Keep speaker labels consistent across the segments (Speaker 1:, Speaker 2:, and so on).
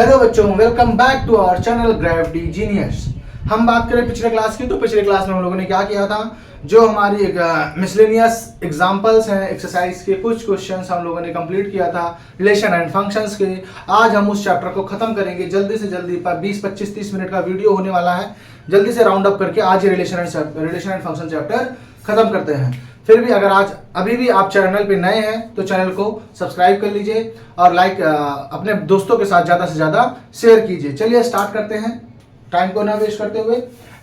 Speaker 1: Hello बच्चों, welcome back to our channel gravity genius. हम बात करें पिछले क्लास की, तो पिछले क्लास में हम लोगों ने क्या किया था, जो हमारी मिसलेनियस एग्जांपल्स हैं एक्सरसाइज के कुछ क्वेश्चंस हम लोगों ने कंप्लीट किया था रिलेशन एंड फंक्शंस के। आज हम उस चैप्टर को खत्म करेंगे जल्दी से जल्दी। 20, 25, 30 मिनट का वीडियो होने वाला है। जल्दी से राउंड अप करके आज ये रिलेशन एंड फंक्शन चैप्टर खत्म करते हैं। फिर भी अगर आज अभी भी आप चैनल पे नए हैं तो चैनल को सब्सक्राइब कर लीजिए और अपने दोस्तों के साथ ज़्यादा से ज़्यादा शेयर कीजिए। चलिए स्टार्ट करते हैं, टाइम को ना वेस्ट करते हुए।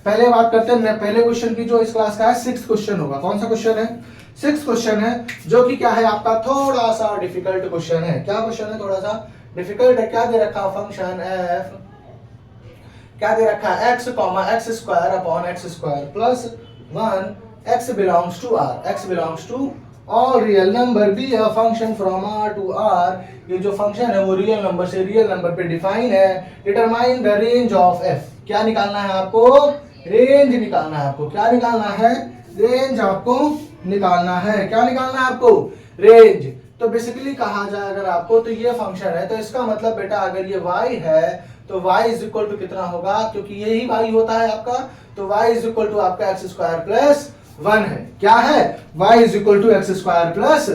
Speaker 1: पहले बात करते हैं पहले क्वेश्चन की, जो इस क्लास का है 6th क्वेश्चन होगा। कौन सा क्वेश्चन है? 6th क्वेश्चन है, जो कि क्या है आपका थोड़ा सा डिफिकल्ट क्वेश्चन है। क्या क्वेश्चन है? थोड़ा सा डिफिकल्ट है। क्या दे रखा? फंक्शन एफ, क्या दे रखा है? x, x square upon x square plus 1 x belongs to R, x belongs to all real number, be a function from R to R। ये जो फंक्शन है वो रियल नंबर से रियल नंबर पे define है। Determine the range of f। क्या निकालना है आपको? रेंज निकालना है आपको। क्या निकालना है? रेंज आपको निकालना है। क्या निकालना है आपको? रेंज। तो बेसिकली कहा जाए अगर आपको, तो ये फंक्शन है, तो इसका मतलब बेटा अगर ये y है तो y इज इक्वल टू कितना होगा? क्योंकि यही y होता है आपका, तो y इज इक्वल टू आपका x स्क्वायर प्लस 1 है। क्या है? y is equal to x square plus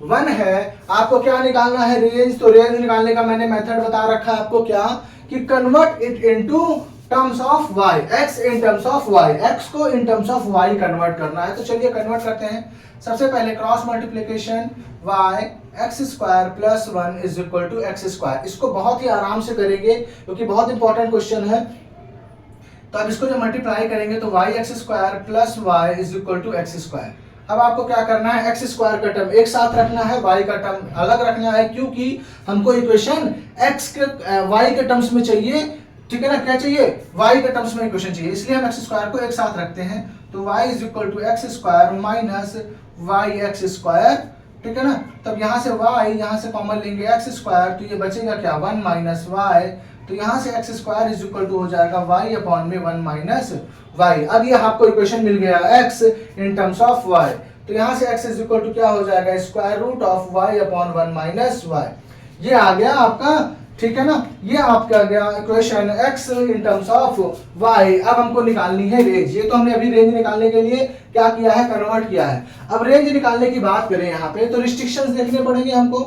Speaker 1: 1 है। आपको क्या निकालना है? रेंज। तो रेंज निकालने का मैंने मेथड बता रखा है आपको, क्या कि convert it into terms of y, x in terms of y, x को in terms of y convert करना है। तो चलिए कन्वर्ट करते हैं। सबसे पहले cross multiplication y x square plus 1 is equal to x square. इसको बहुत ही आराम से करेंगे क्योंकि बहुत इंपॉर्टेंट क्वेश्चन है। तो अब इसको जब मल्टीप्लाई करेंगे तो y x square plus y is equal to x square. अब आपको क्या करना है? एक्स स्क्वायर का टर्म एक साथ रखना है, y का टर्म अलग रखना है, क्योंकि हमको इक्वेशन x के y के टर्म्स में चाहिए। ठीक है ना? क्या चाहिए? y के टर्म्स में इक्वेशन चाहिए, इसलिए हम एक्स स्क्वायर को एक साथ रखते हैं। तो y is equal to x square minus y x square. ठीक है ना? तब यहाँ से y यहाँ से कॉमन लेंगे x स्क्वायर, तो ये बचेगा क्या? 1 माइनस वाई। तो यहाँ से x square is equal to हो जाएगा y अपॉन में 1 माइनस वाई। अब ये आपको इक्वेशन मिल गया x in terms of y। तो यहाँ से x इज इक्वल टू क्या हो जाएगा? Square root of y upon 1 minus y. ये आ गया आपका। ठीक है ना? ये आपका आ गया equation x in terms of y। अब हमको निकालनी है रेंज। ये तो हमने अभी रेंज निकालने के लिए क्या किया है? कन्वर्ट किया है। अब रेंज निकालने की बात करें यहाँ पे, तो रिस्ट्रिक्शंस देखने पड़ेंगे हमको,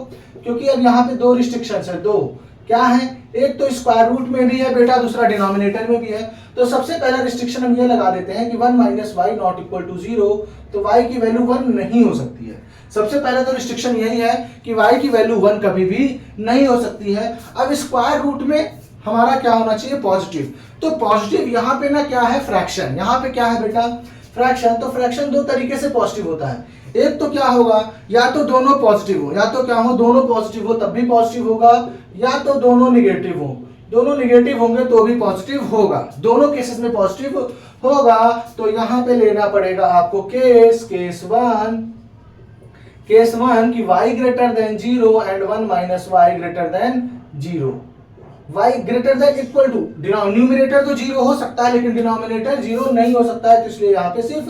Speaker 1: क्योंकि अब यहाँ पे 2 रिस्ट्रिक्शंस है। 2 क्या है? एक तो स्क्वायर रूट में भी है बेटा, दूसरा डिनोमिनेटर में भी है। तो सबसे पहला रिस्ट्रिक्शन हम ये लगा देते हैं कि 1 minus y not equal to 0। तो y की वैल्यू 1 नहीं हो सकती है। सबसे पहले तो रिस्ट्रिक्शन यही है कि y की वैल्यू 1 कभी भी नहीं हो सकती है। अब स्क्वायर रूट में हमारा क्या होना चाहिए? पॉजिटिव। तो पॉजिटिव यहाँ पे ना क्या है? फ्रैक्शन। यहाँ पे क्या है बेटा? फ्रैक्शन। तो फ्रैक्शन 2 तरीके से पॉजिटिव होता है। एक तो क्या होगा? या तो दोनों पॉजिटिव हो, या तो क्या हो? दोनों पॉजिटिव हो तब भी पॉजिटिव होगा, या तो दोनों निगेटिव हो। दोनों निगेटिव होंगे तो भी पॉजिटिव होगा। दोनों केसेस में पॉजिटिव होगा। तो यहाँ पे लेना पड़ेगा आपको केस 1 की y greater than 0 and 1 minus y greater than 0। y greater than equal to, numerator तो 0 हो सकता है लेकिन डिनोमिनेटर 0 नहीं हो सकता है, तो इसलिए यहाँ पे सिर्फ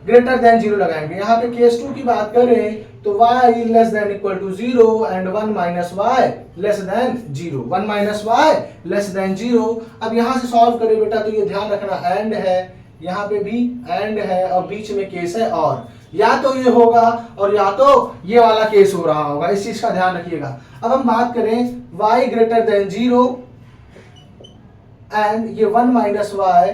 Speaker 1: ग्रेटर देन 0 लगाएंगे। यहाँ पे केस 2 की बात करें तो y less than equal to 0 and 1 minus y less than 0। 1 minus y less than 0। अब यहाँ से सॉल्व करें बेटा, तो ये ध्यान रखना एंड है, यहाँ पे भी एंड है और बीच में केस है और। या तो ये होगा और या तो ये वाला केस हो रहा होगा, इस चीज का ध्यान रखिएगा। अब हम बात करें y ग्रेटर देन 0 एंड ये 1 माइनस वाई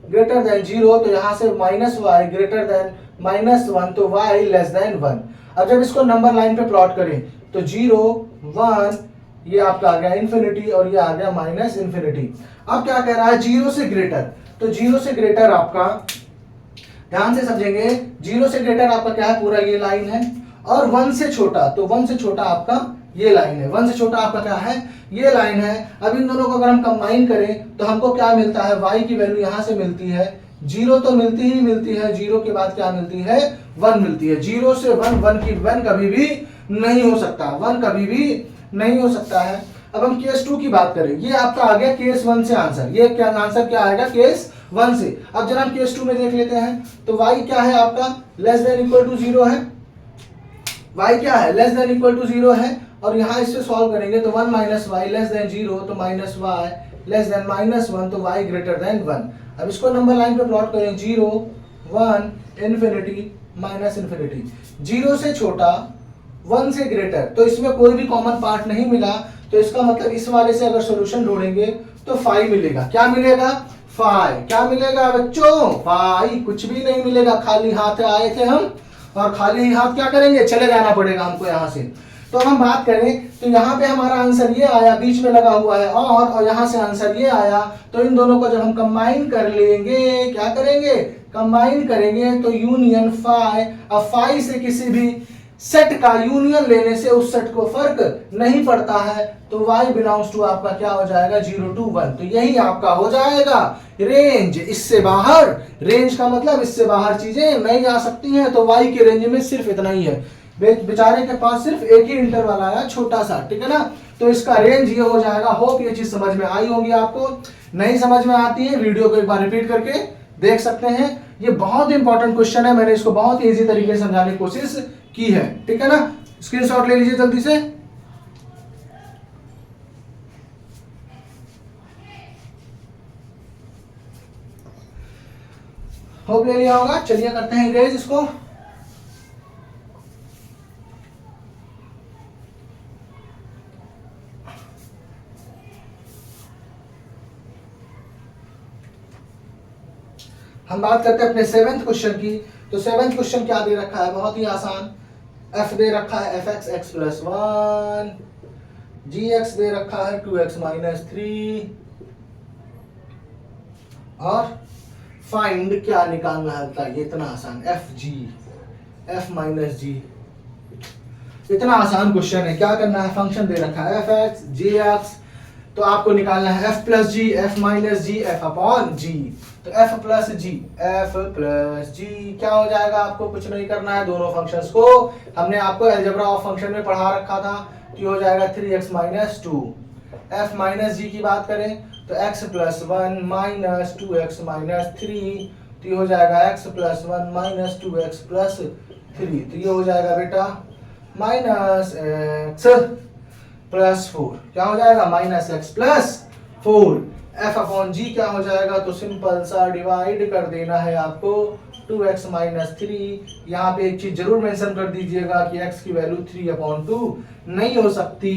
Speaker 1: ग्रेटर देन 0, तो यहां से minus y greater than minus 1, तो y लेस देन 1। अब जब इसको नंबर लाइन पे प्लॉट करें तो 0 1 ये आपका आ गया इंफिनिटी और ये आ गया माइनस इंफिनिटी। अब क्या कह रहा है? 0 से ग्रेटर। तो 0 से ग्रेटर आपका ध्यान से समझेंगे, 0 से ग्रेटर आपका क्या है? पूरा ये लाइन है। और 1 से छोटा, तो 1 से छोटा आपका ये लाइन है। 1 से छोटा आपका क्या है? ये लाइन है। अब इन दोनों को अगर हम कंबाइन करें तो हमको क्या मिलता है? y की वैल्यू यहां से मिलती है 0, तो मिलती ही मिलती है। 0 के बाद क्या मिलती है? 1 मिलती है। 0 से 1 कभी भी नहीं हो सकता, 1 कभी भी नहीं हो सकता है। अब हम केस 2 की बात करें, ये आपका आ गया केस 1 से आंसर। ये क्या आंसर क्या आएगा? केस 1 से। अब जब हम केस 2 में देख लेते हैं तो y क्या है आपका? लेस देन इक्वल टू 0 है। y क्या है? लेस देन इक्वल टू 0 है और यहाँ इससे सॉल्व करेंगे तो 1 माइनस वाई लेस देन 0, तो माइनस वाई लेस देन -1, तो y ग्रेटर देन 1। अब इसको नंबर लाइन पे प्लॉट करें, 0 1 इन्फिनिटी माइनस इन्फिनिटी, 0 से छोटा 1 से ग्रेटर, तो इसमें कोई भी कॉमन पार्ट नहीं मिला, तो इसका मतलब इस वाले से अगर सॉल्यूशन ढूंढेंगे तो फाई मिलेगा। क्या मिलेगा? फाई। क्या मिलेगा बच्चों? फाई। कुछ भी नहीं मिलेगा, खाली हाथ आए थे हम, और खाली हाथ क्या करेंगे? चले जाना पड़ेगा हमको यहाँ से। तो हम बात करें तो यहाँ पे हमारा आंसर ये आया, बीच में लगा हुआ है और यहाँ से आंसर ये आया, तो इन दोनों को जब हम कंबाइन कर लेंगे, क्या करेंगे? कंबाइन करेंगे तो यूनियन फाई। अब फाई से किसी भी सेट का यूनियन लेने से उस सेट को फर्क नहीं पड़ता है, तो y बिलोंग्स टू आपका क्या हो जाएगा? 0 to 1। तो यही आपका हो जाएगा रेंज। इससे बाहर, रेंज का मतलब इससे बाहर चीजें नहीं जा सकती हैं, तो y के रेंज में सिर्फ इतना ही है। बेचारे के पास सिर्फ एक ही इंटरवल आया, छोटा सा, ठीक है ना, तो इसका रेंज ये हो जाएगा। होप ये चीज समझ में आई होगी आपको। नहीं समझ में आती है, वीडियो को एक बार रिपीट करके देख सकते हैं। ये बहुत इंपॉर्टेंट क्वेश्चन है, मैंने इसको बहुत इजी तरीके से समझाने की कोशिश की है, ठीक है ना। स्क्रीनशॉट ले लीजिए जल्दी से। होप ले लिया होगा। चलिए करते हैं इरेज इसको। हम बात करते हैं अपने 7th क्वेश्चन की। तो 7th क्वेश्चन क्या दे रखा है? बहुत ही आसान। f दे रखा है fx x + 1, gx दे रखा है 2x - 3, और फाइंड क्या निकालना है बताइए। इतना आसान, f - g। इतना आसान क्वेश्चन है। क्या करना है? फंक्शन दे रखा है fx gx, तो आपको निकालना है f + g f - g f/g। तो f + g क्या हो जाएगा? आपको कुछ नहीं करना है, दोनों फंक्शंस को हमने आपको अलजेब्रा ऑफ फंक्शन में पढ़ा रखा था, तो ये हो जाएगा 3x - 2। f - g की बात करें तो x + 1 - 2x - 3, तो ये हो जाएगा x + 1 - 2x + 3, तो ये हो जाएगा बेटा -x + 4। क्या हो जाएगा? -x + 4। f/g क्या हो जाएगा? तो सिंपल सा डिवाइड कर देना है आपको 2x - 3। यहाँ पे एक चीज जरूर मेंशन कर दीजिएगा कि x की वैल्यू 3/2 नहीं हो सकती।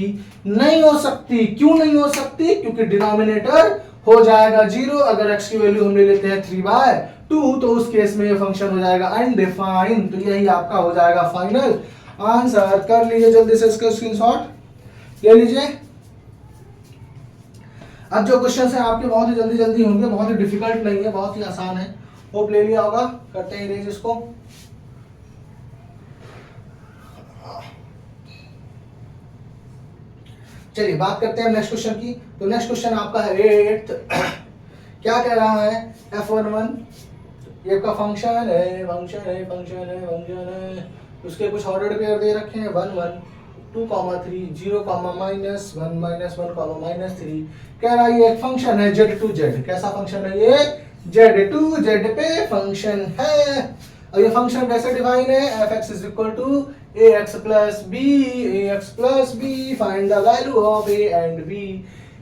Speaker 1: नहीं हो सकती। क्यों नहीं हो सकती? क्योंकि डिनोमिनेटर हो जाएगा 0। अगर x की वैल्यू हम ले लेते हैं 3/2, तो उस केस में ये फंक्शन हो जाएगा अनडिफाइंड। तो यही आपका हो जाएगा फाइनल आंसर। कर लीजिए जल्दी से इसका स्क्रीनशॉट ले लीजिए। अब जो क्वेश्चन है आपके बहुत ही जल्दी जल्दी होंगे, बहुत ही डिफिकल्ट नहीं है, बहुत ही आसान है। होप ले लिया होगा। करते हैं इरेज इसको। चलिए बात करते हैं नेक्स्ट क्वेश्चन की। तो नेक्स्ट क्वेश्चन आपका है 8th। क्या कह रहा है? f11 ये आपका फंक्शन है। उसके कुछ ऑर्डर्ड पेयर दे रखे हैं 1 1 2, 3 0, -1 -1, -3। कह रहा है ये एक फंक्शन है z to z। कैसा फंक्शन है ये? z to z पे फंक्शन है। और ये फंक्शन कैसे डिफाइन है? fx = ax + b, find the value of a and b।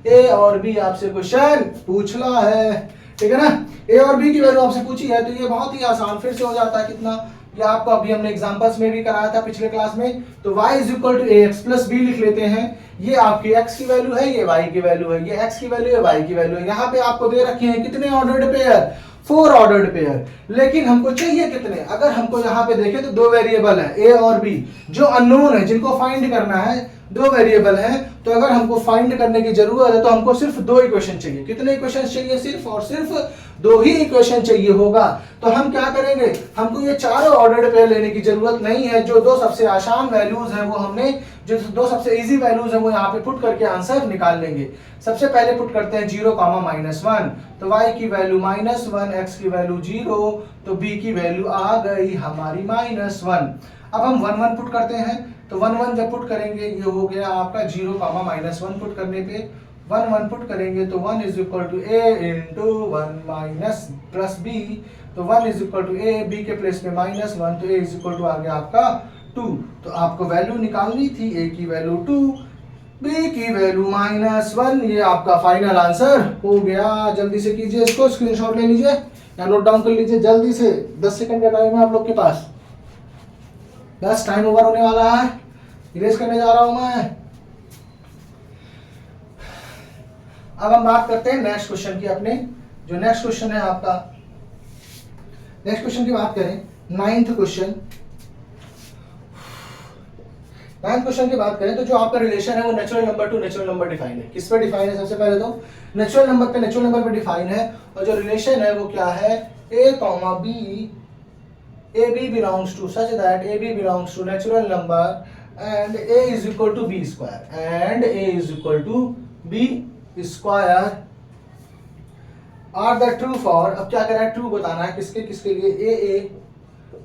Speaker 1: a और b आपसे क्वेश्चन पूछ ला है, ठीक है ना। a और b की वैल्यू आपसे पूछी है, तो ये बहुत ही आसान फिर से हो जाता है। कितना? ये आपको अभी हमने एग्जांपल्स में भी कराया था पिछले क्लास में। तो y = ax + b लिख लेते हैं। ये आपकी x की वैल्यू है, ये y की वैल्यू है, ये x की वैल्यू है, y की वैल्यू है। यहाँ पे आपको दे रखे हैं कितने ऑर्डर्ड पेयर? 4 ordered pair. लेकिन हमको चाहिए कितने? अगर हमको यहाँ पे देखें तो 2 वेरिएबल है a और b, जो अननोन है, जिनको फाइंड करना है। 2 वेरिएबल है, तो अगर हमको फाइंड करने की जरूरत है तो हमको सिर्फ 2 इक्वेशन चाहिए। कितने इक्वेशन चाहिए? सिर्फ और सिर्फ 2 ही इक्वेशन चाहिए होगा। तो हम क्या करेंगे? हमको ये चारों ऑर्डर्ड पेयर लेने की जरूरत नहीं है। जो 2 सबसे आसान वैल्यूज हैं वो हमने, जो 2 सबसे इजी वैल्यूज हैं वो यहाँ पे पुट करके आंसर निकाल लेंगे। सबसे पहले पुट करते हैं 0, -1, तो y की वैल्यू -1, x की वैल्यू 0, तो b की वैल्यू आ गई हमारी -1। अब हम 1 1 पुट करते हैं, तो 1 1 जब पुट करेंगे ये हो गया आपका 0, -1 पुट करने पे 1 1 पुट करेंगे तो 1 = a × 1 + b, तो 1 = a, b के प्लेस में -1, तो a = आ गया आपका 2। तो आपको वैल्यू निकालनी थी, ए की वैल्यू 2, बी की वैल्यू -1। ये आपका फाइनल आंसर हो गया। जल्दी से कीजिए, इसको स्क्रीनशॉट ले लीजिए या नोट डाउन कर लीजिए जल्दी से। 10 सेकंड का टाइम है आप लोग के पास। बस टाइम ओवर होने वाला है, इरेज करने जा रहा हूं मैं। अब हम बात करते हैं नेक्स्ट क्वेश्चन की। अपने जो नेक्स्ट क्वेश्चन है आपका, नेक्स्ट क्वेश्चन की बात करें, नाइन्थ क्वेश्चन की बात करें तो जो आपका रिलेशन है वो natural number two natural number define है। किस पे डिफाइन है? सबसे पहले तो नेचुरल नंबर पे डिफाइन है। और जो रिलेशन है वो क्या है? a, b, ab belongs to such that ab belongs to natural number and a is equal to b square and a is equal to b square are the true for, अब क्या करना है? True बताना है किसके किसके लिए? a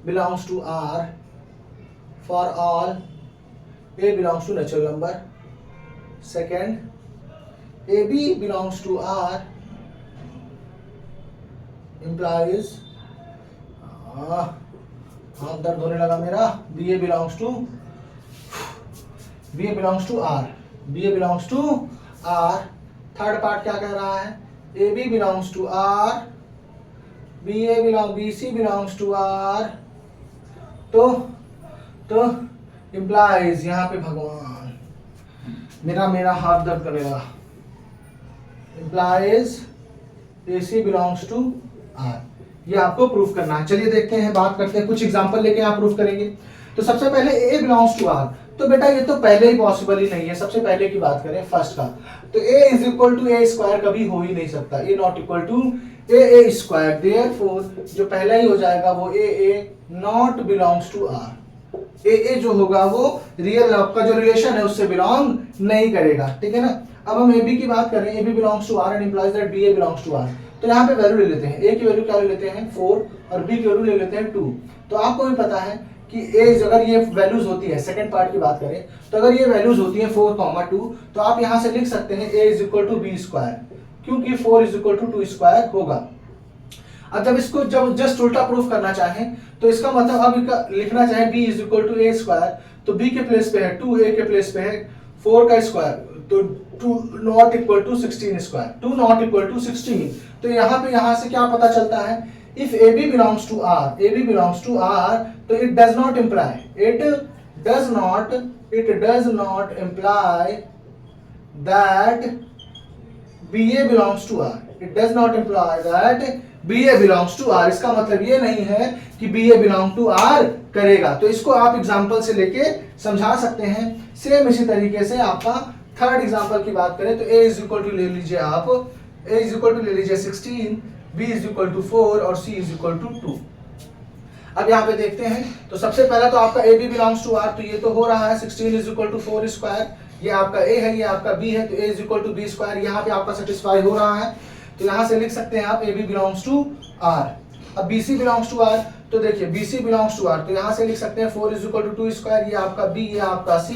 Speaker 1: belongs to r for all a belongs to natural number. Second, ab belongs to r implies हाथ दर्द होने लगा मेरा। ba belongs to r। Third part क्या कह रहा है? ab belongs to r, bc belongs to r। तो implies, यहाँ पे भगवान मेरा हाथ दर्द करेगा। implies ac belongs to r। ये आपको प्रूफ करना है। चलिए देखते हैं, बात करते हैं, कुछ एग्जांपल लेके आप प्रूफ करेंगे। तो सबसे पहले a belongs to r, तो बेटा ये तो पहले ही पॉसिबल ही नहीं है। सबसे पहले की बात करें फर्स्ट का, तो a is equal to a square कभी हो ही नहीं सकता। a not equal to a square, therefore जो पहला ही हो जाएगा वो a not belongs to r। a जो होगा वो रियल आपका जो रिलेशन है उससे बिलोंग नहीं करेगा, ठीक है ना। अब हम ab की बात करें, ab belongs to r and implies that ba belongs to r। तो यहाँ पे वैल्यू ले लेते हैं, a की वैल्यू क्या ले लेते हैं? 4 और b की वैल्यू ले लेते हैं 2। तो आपको भी पता है कि a अगर ये वैल्यूज होती है, सेकंड पार्ट की बात करें तो अगर ये वैल्यूज होती है 4, 2, तो आप यहाँ से लिख सकते हैं a is equal to b square, क्योंकि 4 इज इक्वल टू 2 स्क्वायर होगा। अब जब इसको जब जस्ट उल्टा प्रूफ करना चाहें तो इसका मतलब अब लिखना चाहे b is equal to a square, तो b के प्लेस पे है 2, a के प्लेस पे है 4 का स्क्वायर, तो 2 not equal to 16 square, 2 not equal to 16। तो यहाँ से क्या पता चलता है? If ab belongs to r, तो it does not imply that ba belongs to r। It does not imply that ba belongs to r। इसका मतलब ये नहीं है कि ba belong to r करेगा। तो इसको आप एग्जांपल से लेके समझा सकते हैं। सेम इसी तरीके से आपका थर्ड एग्जांपल की बात करें तो a इज इक्वल टू ले लीजिए आप, a इज इक्वल टू ले लीजिए 16, b इज इक्वल टू 4 और c इज इक्वल टू 2। अब यहाँ पे देखते हैं, तो सबसे पहला तो आपका ab बिलोंग्स टू r, तो ये तो हो रहा है 16 इज इक्वल टू 4 स्क्वायर, ये आपका a है, ये आपका b है, तो a is equal to b square यहाँ पे आपका सेटिस्फाई हो रहा है। तो यहाँ से लिख सकते हैं आप ab बिलोंग्स टू r। अब bc बिलोंग्स टू r, तो देखिए bc बिलोंग्स टू r, तो यहाँ से लिख सकते हैं 4 इज इक्वल टू 2 स्क्वायर, ये आपका b, ये आपका c,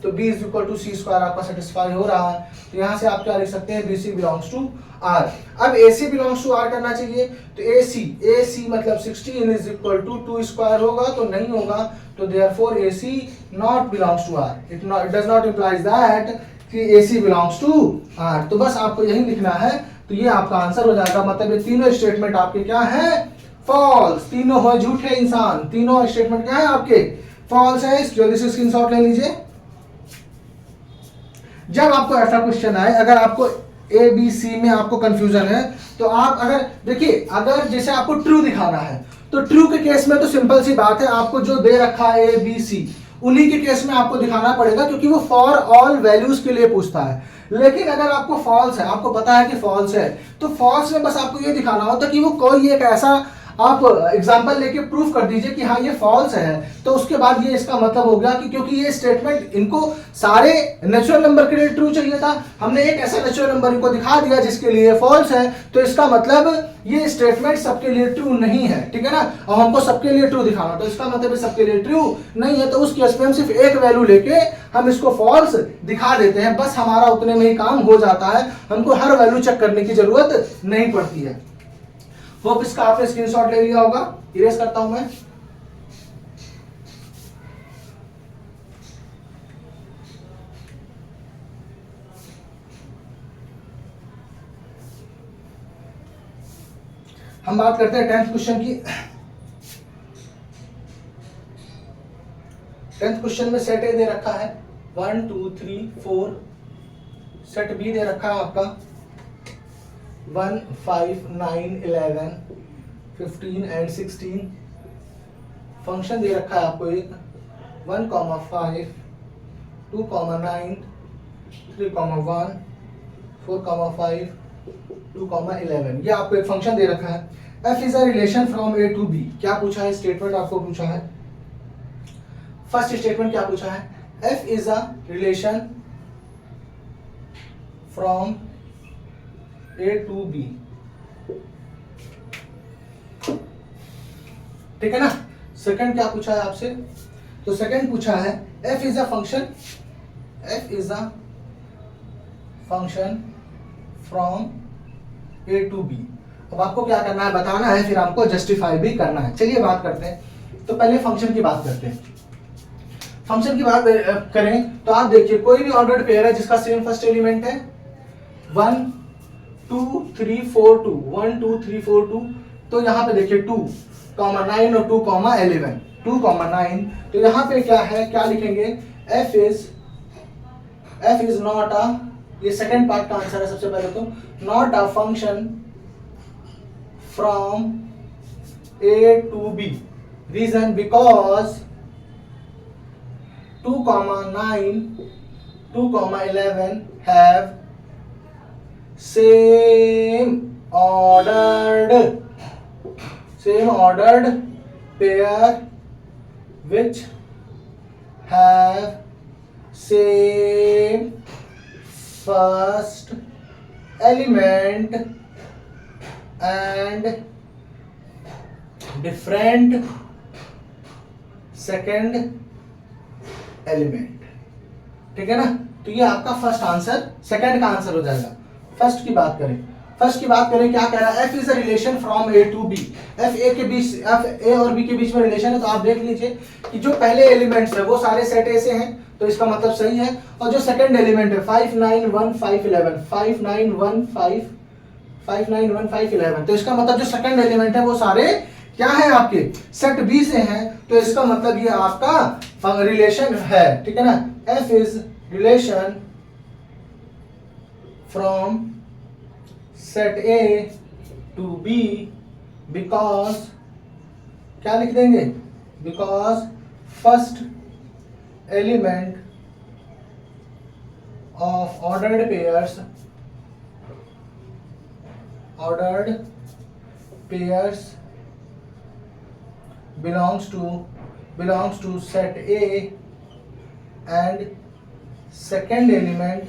Speaker 1: तो b is equal to c square आपका सेटिस्फाई हो रहा है। तो यहाँ से आप क्या लिख सकते हैं? bc belongs to r। अब ac बिलोंग्स टू r करना चाहिए, तो ac मतलब 16 इज इक्वल टू 2 स्क्वायर होगा, तो नहीं होगा, तो therefore ac not belongs to r। It does not implies that कि ac बिलोंग्स टू r। तो बस आपको यही लिखना है, तो ये आपका आंसर हो जाएगा। मतलब ये तीनों स्टेटमेंट आपके क्या है? फॉल्स। तीनों हो झूठे इंसान, तीनों स्टेटमेंट क्या है आपके? फॉल्स है। जल्दी से स्क्रीनशॉट ले लीजिए। जब आपको ऐसा क्वेश्चन आए, अगर आपको ए बी सी में आपको कंफ्यूजन है, तो आप अगर देखिए, अगर जैसे आपको ट्रू दिखाना है, तो ट्रू के केस में तो सिंपल सी बात है, आपको जो दे रखा है ए बी सी, उन्हीं के केस में आपको दिखाना पड़ेगा, क्योंकि वो फॉर ऑल वैल्यूज के लिए पूछता है। लेकिन अगर आपको फॉल्स है, आपको पता है कि फॉल्स है, तो फॉल्स में बस आपको ये दिखाना होता है कि वो कोई एक ऐसा आप एग्जाम्पल लेके प्रूफ कर दीजिए कि हाँ ये फॉल्स है, तो उसके बाद ये इसका मतलब हो गया कि क्योंकि ये स्टेटमेंट इनको सारे नेचुरल नंबर के लिए ट्रू चाहिए था, हमने एक ऐसा नेचुरल नंबर इनको दिखा दिया जिसके लिए फॉल्स है, तो इसका मतलब ये स्टेटमेंट सबके लिए ट्रू नहीं है, ठीक है ना। और हमको सबके लिए ट्रू दिखाना, तो इसका मतलब सबके लिए ट्रू नहीं है, तो उस केस में हम सिर्फ एक वैल्यू लेके हम इसको फॉल्स दिखा देते हैं, बस हमारा उतने में ही काम हो जाता है, हमको हर वैल्यू चेक करने की जरूरत नहीं पड़ती है। होप इसका आपने स्क्रीनशॉट ले लिया होगा। इरेज करता हूं मैं। हम बात करते हैं 10th क्वेश्चन की। 10th क्वेश्चन में सेट ए दे रखा है 1 2 3 4, सेट बी दे रखा है आपका 1 5 9 11 15 एंड 16। फंक्शन दे रखा है आपको एक 1, 5 2, 9 3, 1 4, 5 2, 11। ये आपको एक फंक्शन दे रखा है। f is a relation from a to b। क्या पूछा है स्टेटमेंट आपको पूछा है, फर्स्ट स्टेटमेंट क्या पूछा है, f is a relation from a to b। ठीक है ना। सेकंड क्या पूछा है आपसे, तो सेकंड पूछा है f is a function, f is a function from a to b। अब आपको क्या करना है, बताना है, फिर आपको जस्टिफाई भी करना है। चलिए बात करते हैं। तो पहले फंक्शन की बात करते हैं। फंक्शन की बात करें तो आप देखिए कोई भी ऑर्डर्ड पेयर है जिसका सेम फर्स्ट एलिमेंट है 1 2 3 4 2, 1 2 3 4 2। तो यहाँ पे देखिए 2, 9 और 2, 11, 2, 9। तो यहाँ पे क्या है, क्या लिखेंगे, f इज नॉट अ, ये सेकंड पार्ट का आंसर है सबसे पहले तो, not a function from a to b। Reason because 2, 9, 2, 11 have same ordered pair which have same first element and different second element. ठीक है ना। तो ये आपका फर्स्ट आंसर, सेकंड का आंसर हो जाएगा। फर्स्ट की बात करें, क्या कह रहा है, f is a relation from a to b। f a के बीच, f a और b के बीच में रिलेशन है। तो आप देख लीजिए कि जो पहले एलिमेंट्स है वो सारे सेट a से हैं, तो इसका मतलब सही है। और जो सेकंड एलिमेंट है 5 9 1 5 11, 5 9 1 5 11, तो इसका मतलब जो सेकंड एलिमेंट है वो सारे क्या है, आपके सेट बी से हैं। तो इसका मतलब ये आपका रिलेशन है। ठीक है ना। f is relation from set A to B because, क्या लिख देंगे, because first element of ordered pairs belongs to set A and second element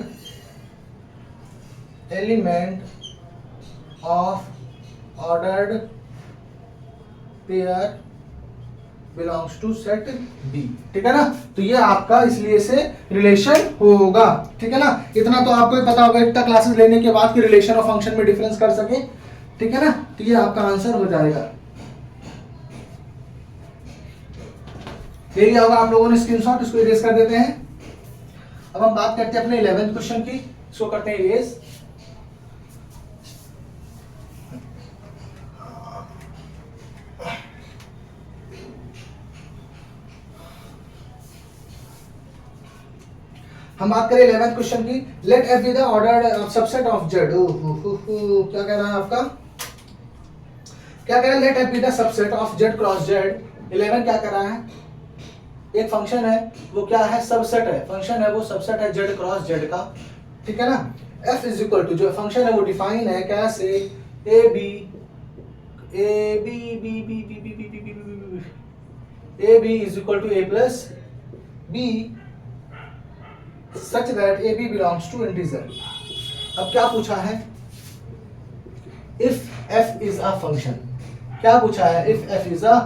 Speaker 1: of ordered pair belongs to set B। ठीक है ना। तो ये आपका इसलिए से रिलेशन होगा। ठीक है ना। इतना तो आपको ही पता होगा इतना क्लासेस लेने के बाद कि रिलेशन और फंक्शन में डिफरेंस कर सके। ठीक है ना। तो ये आपका आंसर हो जाएगा। ले लिया होगा आप लोगों ने स्क्रीनशॉट, इसको इरेज कर देते हैं। अब हम बात करते हैं अपने 11th क्वेश्चन की, इसको करते हैं इरेज। हम बात करें 11th क्वेश्चन की, let f be the ordered subset of z। क्या कह रहा है आपका, क्या कह रहा है, let f be the subset of z cross z। 11 क्या कर रहा है, एक फंक्शन है वो क्या है, सबसेट है, फंक्शन है वो सबसेट है z क्रॉस z का। ठीक है ना। f इज इक्वल टू, जो फंक्शन है वो डिफाइन है कैसे, a b is equal to a plus b such that a b belongs to integer. अब क्या पूछा है, if f is a function. क्या पूछा है, if f is a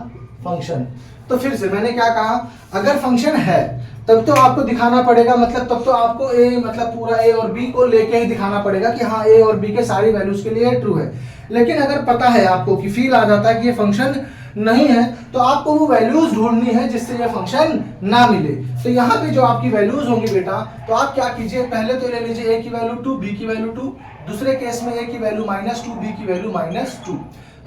Speaker 1: function. तो फिर से मैंने क्या कहा, अगर फंक्शन है तब तो आपको दिखाना पड़ेगा, मतलब तब तो आपको a मतलब पूरा a और b को लेके ही दिखाना पड़ेगा कि हाँ a और b के सारी वैल्यूज के लिए ट्रू है। लेकिन अगर पता है आपको कि फील आ जाता है कि ये फंक्शन नहीं है, तो आपको वो वैल्यूज ढूंढनी है जिससे ये फंक्शन ना मिले। तो यहाँ पे जो आपकी वैल्यूज होंगी बेटा, तो आप क्या कीजिए, पहले तो ले लीजिए a की वैल्यू 2, b की वैल्यू 2, दूसरे केस में a की वैल्यू -2, b की वैल्यू -2।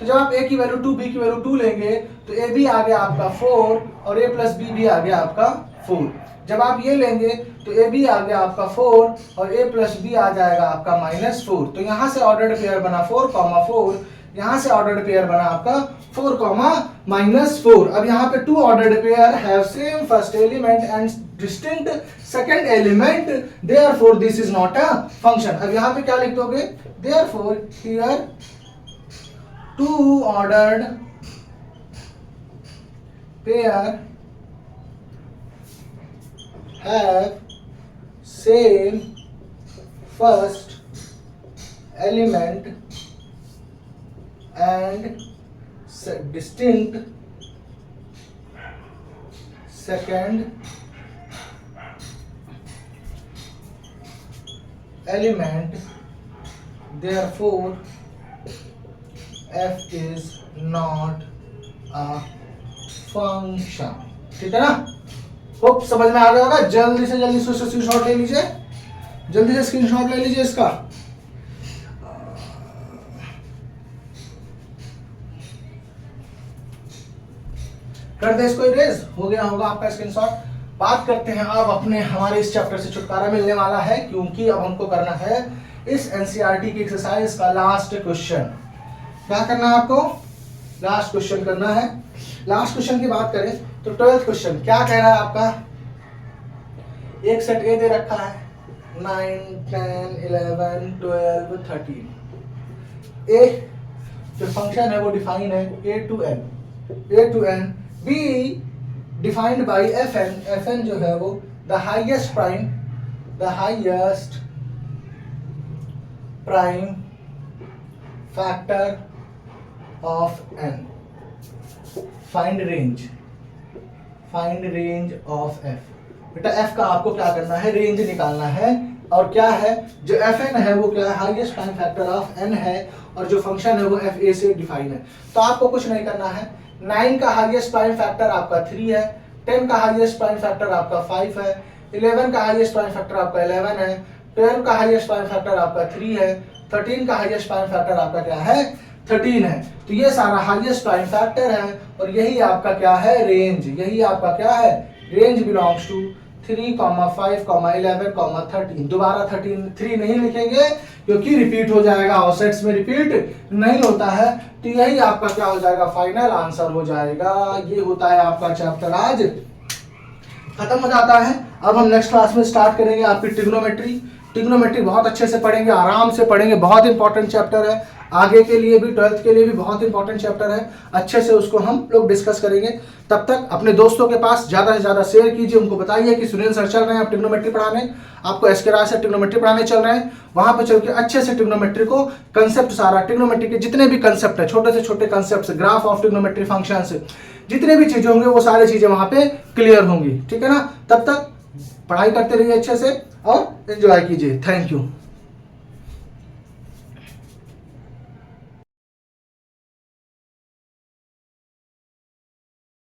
Speaker 1: तो जब आप a की वैल्यू 2 b की वैल्यू 2 लेंगे तो a b आ गया आपका 4 और a प्लस b भी आ गया आपका 4। जब आप ये लेंगे तो a b आ गया आपका 4 और a प्लस b आ जाएगा आपका -4। तो यहाँ से ऑर्डर्ड पेयर बना 4,4, यहाँ से ऑर्डर्ड पेयर बना आपका 4, -4। अब यहाँ पे two ordered pair have same first element and distinct second element, therefore this is not a function. अब यहाँ पे क्या लिख दोगे, therefore here two ordered pair have same first element and distinct second element, therefore f is not a function। ठीक है ना, hope समझ में आ गया होगा। जल्दी से जल्दी स्क्रीनशॉट ले लीजिए, जल्दी से स्क्रीनशॉट ले लीजिए इसका। कर दे इसको इरेज, हो गया होगा आपका स्क्रीनशॉट। बात करते हैं अब अपने हमारे इस चैप्टर से छुटकारा मिलने वाला है, क्योंकि अब हमको करना है इस एनसीईआरटी की एक्सरसाइज का लास्ट क्वेश्चन। क्या करना है आपको, लास्ट क्वेश्चन करना है। लास्ट क्वेश्चन की बात करें तो 12th क्वेश्चन क्या कह रहा है आपका, एक सेट ए दे रखा है 9, 10, 11, 12, 13। ए जो फंक्शन है वो डिफाइन है a to n, b defined by fn जो है वो the highest prime factor of n। Find range of f। बेटा f का आपको क्या करना है, रेंज निकालना है। और क्या है, जो fn है वो क्या है, highest prime factor of n है, और जो फंक्शन है वो fa से डिफाइन है। तो आपको कुछ नहीं करना है। 9 का हाईएस्ट प्राइम फैक्टर आपका 3 है, 10 का हाईएस्ट प्राइम फैक्टर आपका 5 है, 11 का हाईएस्ट प्राइम फैक्टर आपका 11 है, 12 का हाईएस्ट प्राइम फैक्टर आपका 3 है, 13 का हाईएस्ट प्राइम फैक्टर आपका क्या है, 13 है। तो ये सारा हाईएस्ट प्राइम फैक्टर है, और यही आपका क्या है, रेंज। यही आपका क्या है, रेंज बिलोंग्स टू 3, 5, 11, 13। दोबारा 3 नहीं लिखेंगे क्योंकि रिपीट हो जाएगा, ऑफसेट्स में रिपीट नहीं होता है। तो यही आपका क्या हो जाएगा, फाइनल आंसर हो जाएगा। ये होता है आपका चैप्टर, आज खत्म हो जाता है। अब हम नेक्स्ट क्लास में स्टार्ट करेंगे आपकी ट्रिग्नोमेट्री बहुत अच्छे से पढ़ेंगे, आराम से पढ़ेंगे। बहुत इंपॉर्टेंट चैप्टर है, आगे के लिए भी, 12th के लिए भी बहुत इंपॉर्टेंट चैप्टर है। अच्छे से उसको हम लोग डिस्कस करेंगे। तब तक अपने दोस्तों के पास ज़्यादा से ज़्यादा शेयर कीजिए, उनको बताइए कि सुनील सर चल रहे हैं आप ट्रिग्नोमेट्री पढ़ाने, आपको एसके राज से ट्रिग्नोमेट्री पढ़ाने चल रहे हैं। वहाँ पर चल के अच्छे से ट्रिग्नोमेट्री को कंसेप्ट, सारा ट्रिग्नोमेट्री के जितने भी कंसेप्ट है, छोटे से छोटे concept, graph of trigonometry functions, जितने भी चीज़ें होंगे वो सारी चीज़ें वहाँ पे क्लियर होंगी। ठीक है ना, तब तक पढ़ाई करते रहिए अच्छे से और एंजॉय कीजिए। Thank you.